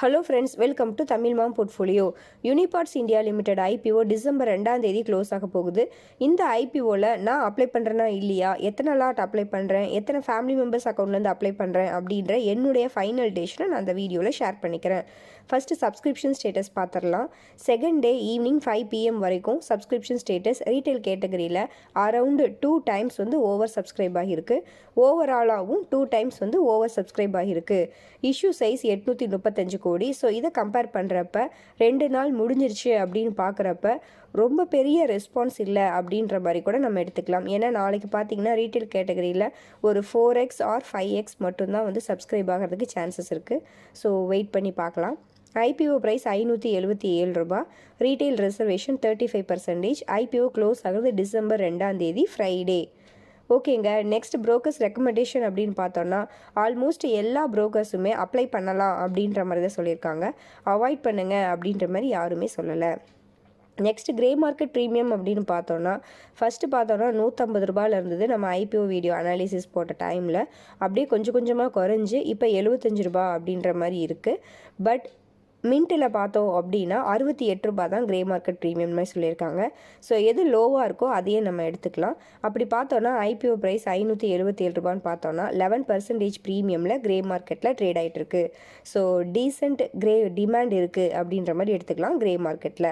Hello friends, welcome to Tamil Mom Portfolio. Uniparts India Limited IPO December 2ஆம் தேதி close ஆக போகுது. இந்த ஐபிஓவில் நான் அப்ளை பண்ணுறேன்னா இல்லையா, எத்தனை லாட் அப்ளை பண்ணுறேன், எத்தனை ஃபேமிலி மெம்பர்ஸ் அக்கௌண்ட்லேருந்து அப்ளை பண்ணுறேன் அப்படின்ற என்னுடைய ஃபைனல் டேஷனை நான் அந்த வீடியோவில் ஷேர் பண்ணிக்கிறேன். ஃபஸ்ட்டு சப்ஸ்கிரிப்ஷன் ஸ்டேட்டஸ் பார்த்துடலாம். செகண்ட் டே ஈவினிங் 5 PM வரைக்கும் சப்ஸ்கிரிப்ஷன் ஸ்டேட்டஸ் ரீட்டைல் கேட்டகரியில் அரவுண்டு 2 times ஓவர் சப்ஸ்கிரைப் ஆகியிருக்கு. ஓவராலாகவும் 2 times ஓவர் சப்ஸ்கிரைப் ஆகியிருக்கு. இஷ்யூ சைஸ் 835 கோடி. ஸோ இதை கம்பேர் பண்ணுறப்ப 2 நாள் முடிஞ்சிருச்சு அப்படின்னு பார்க்குறப்ப ரொம்ப பெரிய ரெஸ்பான்ஸ் இல்லை அப்படின்ற மாதிரி கூட நம்ம எடுத்துக்கலாம். ஏன்னா நாளைக்கு பார்த்தீங்கன்னா ரீட்டைல் கேட்டகரியில் ஒரு 4x ஆர் 5x மட்டும்தான் சப்ஸ்கிரைப் ஆகிறதுக்கு சான்சஸ் இருக்குது. ஸோ வெயிட் பண்ணி பார்க்கலாம். ஐபிஓ ப்ரைஸ் 577 ரூபா. Retail reservation 35%. ஐபிஓ க்ளோஸ் ஆகிறது டிசம்பர் 2ஆம் தேதி ஃப்ரைடே. ஓகேங்க. நெக்ஸ்ட் ப்ரோக்கர்ஸ் ரெக்கமெண்டேஷன் அப்படின்னு பார்த்தோன்னா ஆல்மோஸ்ட் எல்லா ப்ரோக்கர்ஸுமே அப்ளை பண்ணலாம் அப்படின்ற மாதிரி தான் சொல்லியிருக்காங்க. அவாய்ட் பண்ணுங்க அப்படின்ற மாதிரி யாருமே சொல்லலை. நெக்ஸ்ட் கிரே மார்க்கெட் ப்ரீமியம் அப்படின்னு பார்த்தோன்னா ஃபஸ்ட்டு பார்த்தோன்னா 150 ரூபாயில் இருந்தது. நம்ம ஐபிஓ வீடியோ அனாலிசிஸ் போட்ட டைமில் அப்படியே கொஞ்சம் கொஞ்சமாக குறைஞ்சி இப்போ 75 ரூபா அப்படின்ற மாதிரி இருக்குது. பட் மின்ட்டில் பார்த்தோம் அப்படின்னா 68 ரூபா தான் கிரே மார்க்கெட் ப்ரீமியம் மாதிரி சொல்லியிருக்காங்க. ஸோ எது லோவாக இருக்கோ அதையே நம்ம எடுத்துக்கலாம். அப்படி பார்த்தோன்னா ஐபிஓ ப்ரைஸ் 577 ரூபான்னு பார்த்தோன்னா 11% ப்ரீமியமில் கிரே மார்க்கெட்டில் ட்ரேட் ஆகிட்டு இருக்கு. ஸோ டீசென்ட் கிரே டிமாண்ட் இருக்குது அப்படின்ற மாதிரி எடுத்துக்கலாம் கிரே மார்க்கெட்டில்.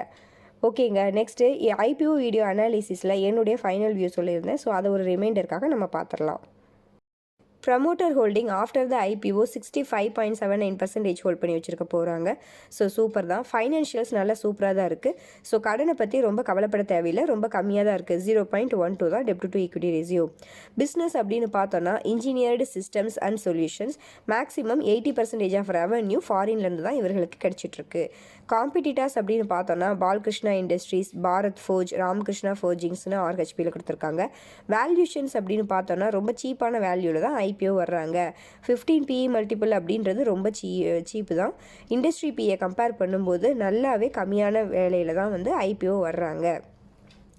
ஓகேங்க. நெக்ஸ்ட்டு ஐபிஓ வீடியோ அனாலிசிஸில் என்னுடைய ஃபைனல் வியூ சொல்லியிருந்தேன். ஸோ அதை ஒரு ரிமைண்டருக்காக நம்ம பார்த்துடலாம். Promoter holding after the IPO 65.79% hold பண்ணி வச்சுருக்க போகிறாங்க. ஸோ சூப்பர் தான். ஃபைனான்ஷியல்ஸ் நல்லா சூப்பராக தான் இருக்குது. ஸோ கடனை பற்றி ரொம்ப கவலைப்பட தேவையில்லை, ரொம்ப கம்மியாக தான் இருக்குது. 0.12 தான் டெப்ட் டு ஈக்விட்டி ரேஷியோ. பிஸ்னஸ் அப்படின்னு பார்த்தோன்னா engineered systems and solutions maximum 80% of revenue ஃபாரின்லேருந்து தான் இவர்களுக்கு கிடச்சிட்ருக்கு. காம்படிட்டர்ஸ் அப்படின்னு பார்த்தோன்னா பாலகிருஷ்ணா இண்டஸ்ட்ரீஸ், பாரத் ஃபோர்ஜ், ராமகிருஷ்ணா ஃபோர்ஜிங்ஸ்னு ஆர்ஹெச்பியில் கொடுத்துருக்காங்க. வேல்யூஷன்ஸ் அப்படின்னு பார்த்தோன்னா ரொம்ப சீப்பான வேல்யூவில் தான் ஐபிஓ வர்றாங்க. 15 PE மல்டிபிள் அப்படின்றது ரொம்ப சீப்பு தான். இண்டஸ்ட்ரி பிஏ கம்பேர் பண்ணும்போது நல்லாவே கம்மியான வேலையில் தான் ஐபிஓ வர்றாங்க.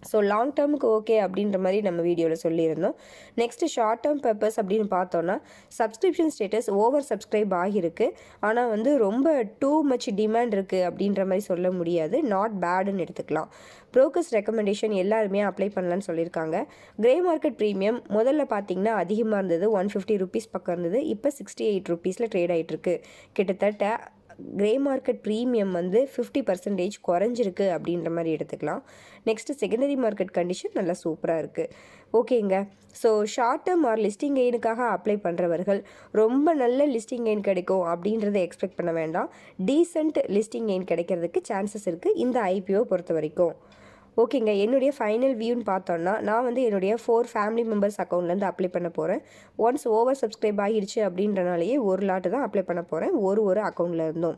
ஸோ லாங் டேர்முக்கு ஓகே அப்படின்ற மாதிரி நம்ம வீடியோவில் சொல்லியிருந்தோம். நெக்ஸ்ட்டு ஷார்ட் டேர்ம் பர்பஸ் அப்படின்னு பார்த்தோன்னா சப்ஸ்கிரிப்ஷன் ஸ்டேட்டஸ் ஓவர் சப்ஸ்கிரைப் ஆகியிருக்கு. ஆனால் ரொம்ப டூ மச் டிமாண்ட் இருக்குது அப்படின்ற மாதிரி சொல்ல முடியாது. நாட் பேடுன்னு எடுத்துக்கலாம். ப்ரோக்கர்ஸ் ரெக்கமெண்டேஷன் எல்லாருமே அப்ளை பண்ணலான்னு சொல்லியிருக்காங்க. கிரே மார்க்கெட் ப்ரீமியம் முதல்ல பார்த்தீங்கன்னா அதிகமாக இருந்தது, 150 ரூபீஸ் பக்கம் இருந்தது. இப்போ 68 ரூபீஸில் ட்ரேட் ஆகிட்டுருக்கு. கிட்டத்தட்ட கிரே மார்க்கெட் ப்ரீமியம் 50% குறைஞ்சிருக்கு அப்படின்ற மாதிரி எடுத்துக்கலாம். நெக்ஸ்ட்டு செகண்டரி மார்க்கெட் கண்டிஷன் நல்லா சூப்பராக இருக்குது. ஓகேங்க. So short term or listing கெயினுக்காக அப்ளை பண்ணுறவர்கள் ரொம்ப நல்ல லிஸ்டிங் கெயின் கிடைக்கும் அப்படின்றத எக்ஸ்பெக்ட் பண்ண வேண்டாம். டீசென்ட் லிஸ்டிங் கெயின் கிடைக்கிறதுக்கு சான்சஸ் இருக்குது இந்த ஐபிஓ பொறுத்த வரைக்கும். ஓகேங்க. என்னுடைய ஃபைனல் வியூன்னு பார்த்தோன்னா நான் என்னுடைய 4 ஃபேமிலி மெம்பர்ஸ் அக்கௌண்ட்லேருந்து அப்ளை பண்ண போகிறேன். ஒன்ஸ் ஓவர் சப்ஸ்கிரைப் ஆகிடுச்சு அப்படின்றனாலேயே ஒரு லாட்டு தான் அப்ளை பண்ண போகிறேன் ஒரு அக்கௌண்ட்டில் இருந்தோம்.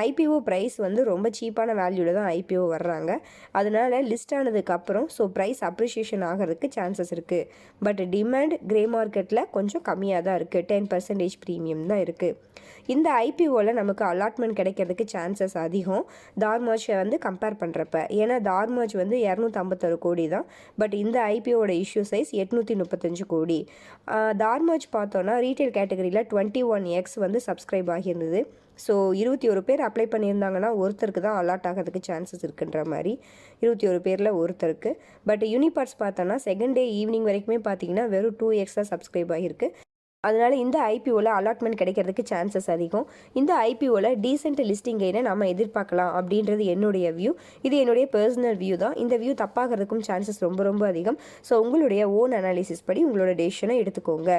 ஐபிஓ ப்ரைஸ் ரொம்ப சீப்பான வேல்யூவில் தான் ஐபிஓ வர்றாங்க. அதனால் லிஸ்ட் ஆனதுக்கப்புறம் ஸோ ப்ரைஸ் அப்ரிஷியேஷன் ஆகிறதுக்கு சான்சஸ் இருக்குது. பட் டிமாண்ட் கிரே மார்க்கெட்டில் கொஞ்சம் கம்மியாக தான் இருக்குது. 10% ப்ரீமியம் தான் இருக்குது. இந்த ஐபிஓவில் நமக்கு அலாட்மெண்ட் கிடைக்கிறதுக்கு சான்சஸ் அதிகம் தார்மர்ஜை கம்பேர் பண்ணுறப்ப. ஏன்னா தார்மர்ஜ் 251 கோடி தான். பட் இந்த ஐபிஓட இஷ்யூ சைஸ் 835 கோடி. தார்மர்ஜ் பார்த்தோன்னா ரீட்டைல் கேட்டகரியில் 21x சப்ஸ்கிரைப் ஆகியிருந்தது. ஸோ 21 பேர் அப்ளை பண்ணியிருந்தாங்கன்னா ஒருத்தருக்கு தான் அலாட் ஆகிறதுக்கு சான்சஸ் இருக்குன்ற மாதிரி 21 பேரில் ஒருத்தருக்கு. பட் யூனிபார்ட்ஸ் பார்த்தோன்னா செகண்ட் டே ஈவினிங் வரைக்குமே பார்த்தீங்கன்னா வெறும் 2x தான் சப்ஸ்கிரைப் ஆகியிருக்கு. அதனால் இந்த ஐபிஓவில் அலாட்மெண்ட் கிடைக்கிறதுக்கு சான்சஸ் அதிகம். இந்த ஐபிஓவில் டீசென்ட் லிஸ்டிங் கெயினை நம்ம எதிர்பார்க்கலாம் அப்படின்றது என்னுடைய வியூ. இது என்னுடைய பர்சனல் வியூ தான். இந்த வியூ தப்பாகிறதுக்கும் சான்சஸ் ரொம்ப அதிகம். ஸோ உங்களுடைய ஓன் அனாலிசிஸ் படி உங்களோட டெசிஷனை எடுத்துக்கோங்க.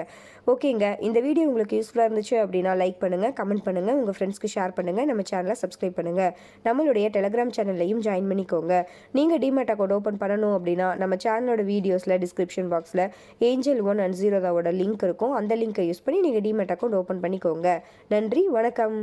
ஓகேங்க. இந்த வீடியோ உங்களுக்கு யூஸ்ஃபுல்லாக இருந்துச்சு அப்படின்னா லைக் பண்ணுங்கள், கமெண்ட் பண்ணுங்கள், உங்கள் ஃப்ரெண்ட்ஸ்க்கு ஷேர் பண்ணுங்கள், நம்ம சேனலை சப்ஸ்கிரைப் பண்ணுங்கள். நம்மளுடைய டெலிகிராம் சேனல்லையும் ஜாயின் பண்ணிக்கோங்க. நீங்கள் டிமேட் அக்கௌண்ட் ஓப்பன் பண்ணணும் அப்படின்னா நம்ம சேனலோட வீடியோஸில் டிஸ்கிரிப்ஷன் பாக்ஸில் ஏஞ்சல் 1 அண்ட் ஜீரோதாவோட லிங்க் இருக்கும். அந்த லிங்க் யூஸ் பண்ணி நீங்கள் டிமேட் அக்கௌண்ட் ஓப்பன் பண்ணிக்கோங்க. நன்றி, வணக்கம்.